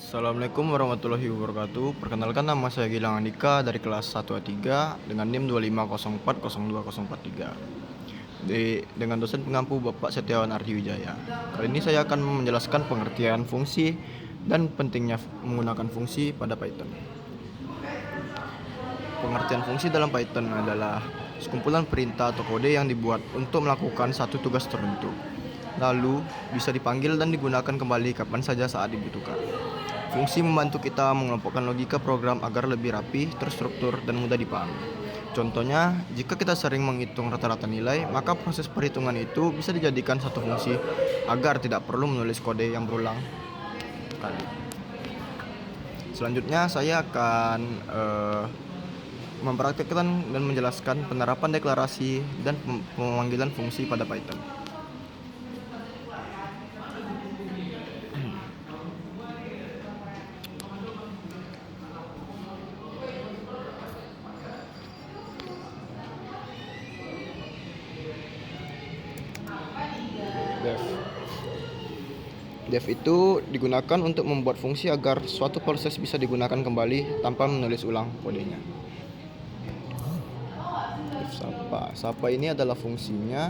Assalamualaikum warahmatullahi wabarakatuh. Perkenalkan, nama saya Gilang Andika dari kelas 1A3 dengan NIM 250402043. Dengan dosen pengampu Bapak Setiawan Ardi Wijaya. Kali ini saya akan menjelaskan pengertian fungsi dan pentingnya menggunakan fungsi pada Python. Pengertian fungsi dalam Python adalah sekumpulan perintah atau kode yang dibuat untuk melakukan satu tugas tertentu. Lalu bisa dipanggil dan digunakan kembali kapan saja saat dibutuhkan. Fungsi membantu kita mengelompokkan logika program agar lebih rapi, terstruktur, dan mudah dipahami. Contohnya, jika kita sering menghitung rata-rata nilai, maka proses perhitungan itu bisa dijadikan satu fungsi agar tidak perlu menulis kode yang berulang kali. Selanjutnya, saya akan mempraktikkan dan menjelaskan penerapan deklarasi dan pemanggilan fungsi pada Python. Def itu digunakan untuk membuat fungsi agar suatu proses bisa digunakan kembali tanpa menulis ulang kodenya. Def sapa. Sapa ini adalah fungsinya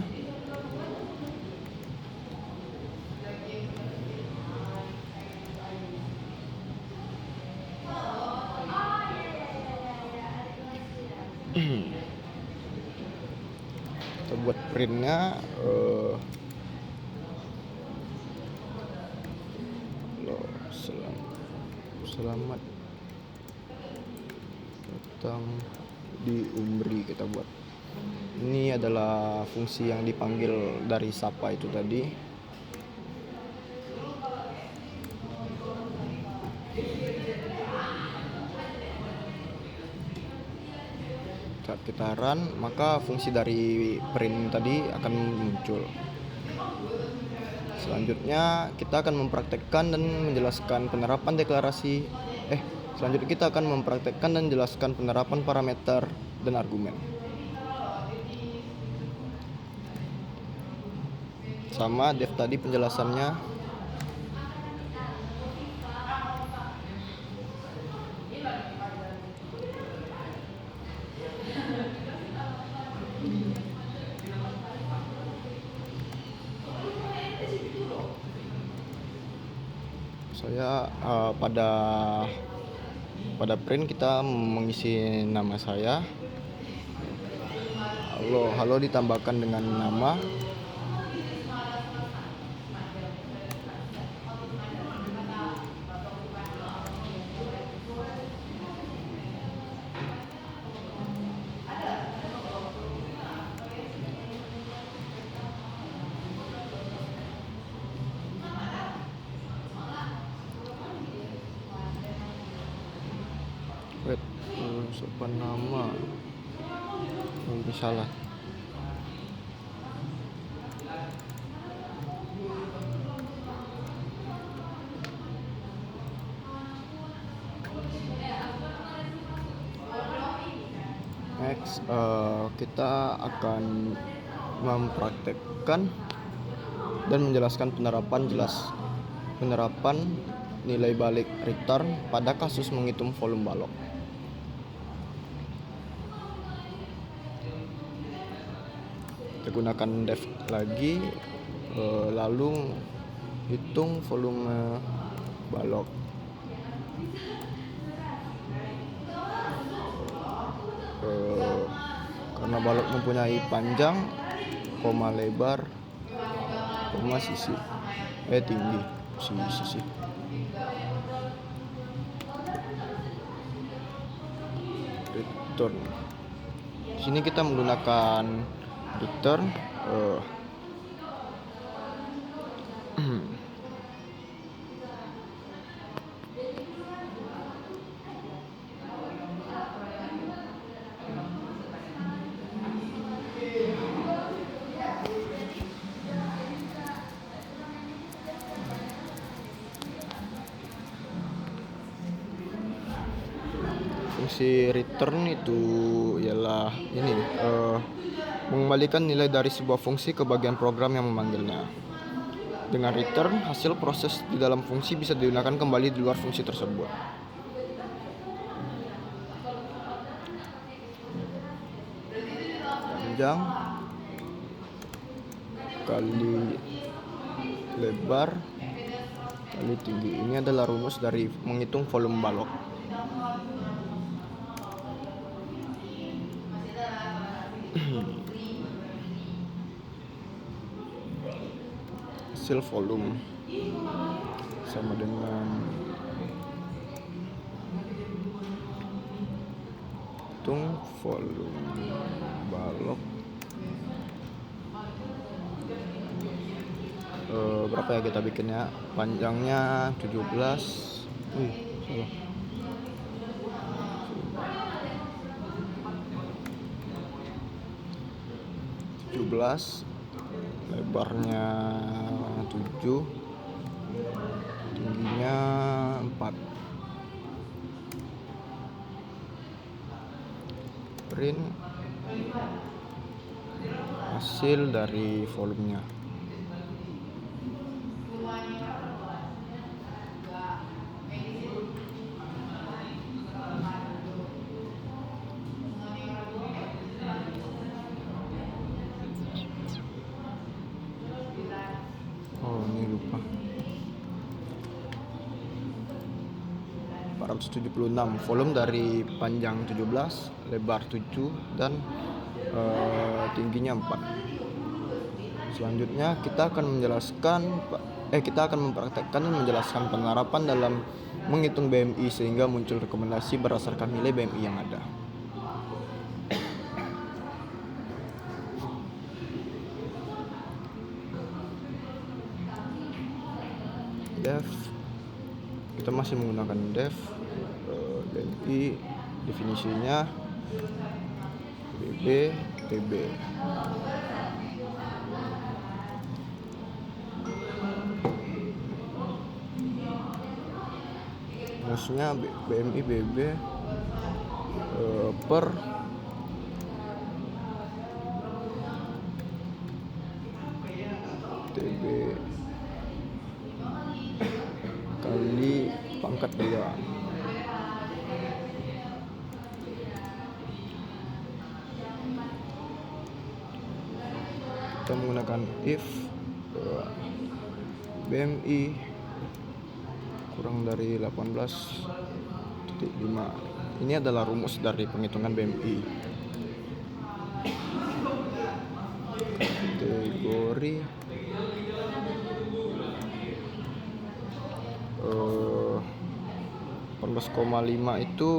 kita buat printnya selamat datang di Umri, kita buat. Ini adalah fungsi yang dipanggil dari sapa itu tadi. Saat kita run, maka fungsi dari print tadi akan muncul. Selanjutnya kita akan mempraktekkan dan menjelaskan penerapan deklarasi. Selanjutnya kita akan mempraktekkan dan menjelaskan penerapan parameter dan argumen. Sama def tadi penjelasannya. Saya pada print kita mengisi nama saya. Halo ditambahkan dengan nama. Sopan nama mungkin salah. Next, kita akan mempraktekkan dan menjelaskan penerapan nilai balik return pada kasus menghitung volume balok. Kita gunakan def lagi, lalu hitung volume balok. Karena balok mempunyai panjang, koma lebar, koma sisi tinggi, sisi. Return. Di sini kita menggunakan return. Fungsi return itu ialah mengembalikan nilai dari sebuah fungsi ke bagian program yang memanggilnya. Dengan return, hasil proses di dalam fungsi bisa digunakan kembali di luar fungsi tersebut. Panjang kali lebar kali tinggi. Ini adalah rumus dari menghitung volume balok. Hasil volume sama dengan hitung volume balok. Berapa ya kita bikinnya? Panjangnya 17. Salah. 17, lebarnya 7, tingginya 4. Print hasil dari volumenya. Ini lupa. 476 volume dari panjang 17, lebar 7 dan tingginya 4. Selanjutnya kita akan mempraktekkan dan menjelaskan penerapan dalam menghitung BMI sehingga muncul rekomendasi berdasarkan nilai BMI yang ada. Def, kita masih menggunakan def. BMI definisinya BB TB. Maksudnya BMI BB per TB kali pangkat 2. Kita menggunakan if BMI kurang dari 18.5. Ini adalah rumus dari penghitungan BMI. Kategori 18,5 itu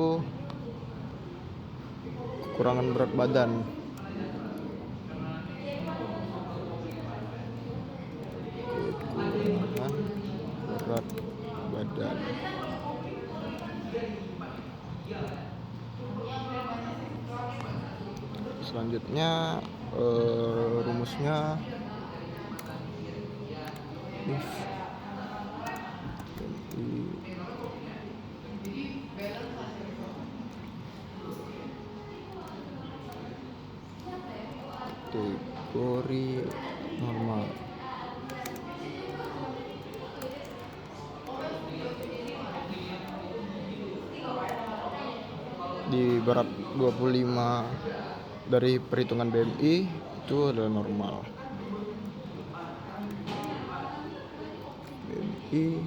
kekurangan berat badan. Berat badan. Selanjutnya rumusnya if kategori normal. Di berat 25 dari perhitungan BMI itu adalah normal. BMI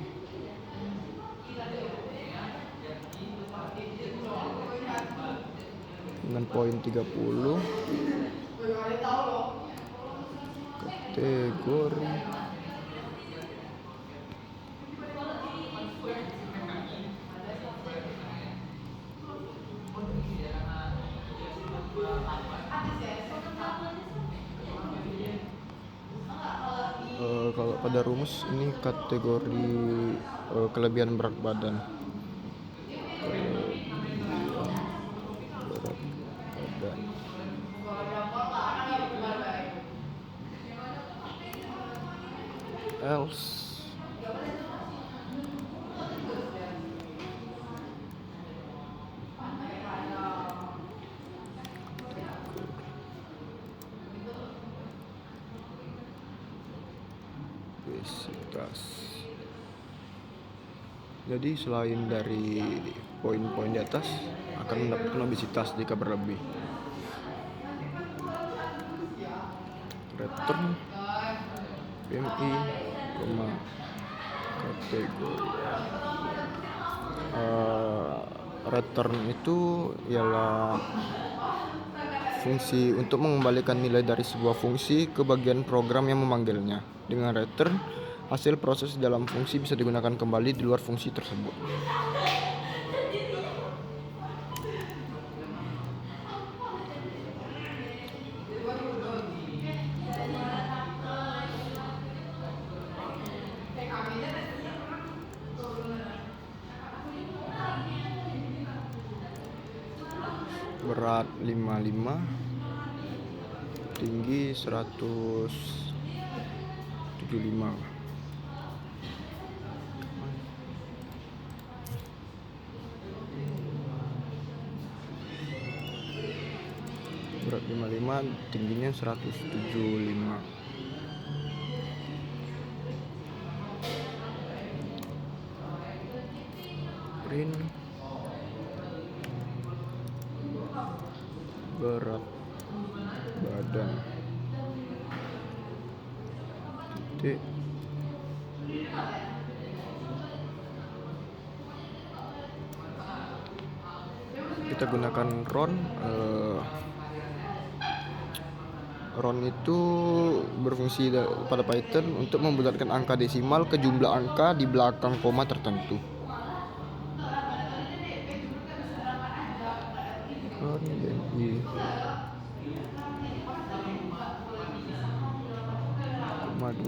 dengan poin 30. Kategori kalau pada rumus ini kategori kelebihan berat badan. Else obesitas. Jadi selain dari poin-poin di atas akan mendapatkan obesitas jika berlebih. Return BMI, kategori. Return itu ialah fungsi untuk mengembalikan nilai dari sebuah fungsi ke bagian program yang memanggilnya. Dengan return, hasil proses dalam fungsi bisa digunakan kembali di luar fungsi tersebut. Berat 55, tinggi 175. Berat 55, tingginya 175. Print berat badan titik kita gunakan RON. RON itu berfungsi pada Python untuk membulatkan angka desimal ke jumlah angka di belakang koma tertentu. RON BMI 2.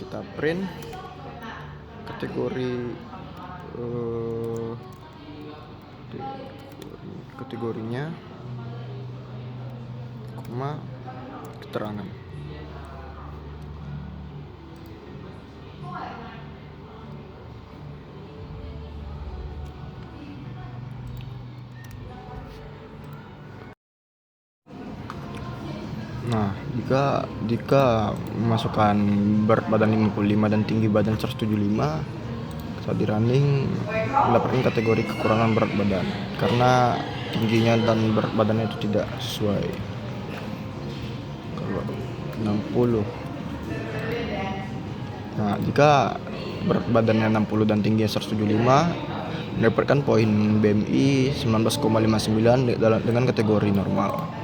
Kita print kategorinya, koma, keterangan. Nah, jika memasukkan berat badan 55 dan tinggi badan 175, saat di running mendapatkan kategori kekurangan berat badan karena tingginya dan berat badannya itu tidak sesuai. Kalau 60. Nah, jika berat badannya 60 dan tingginya 175, mendapatkan poin BMI 19,59 dengan kategori normal.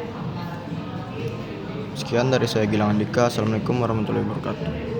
Sekian dari saya, Gilang Andika. Assalamualaikum warahmatullahi wabarakatuh.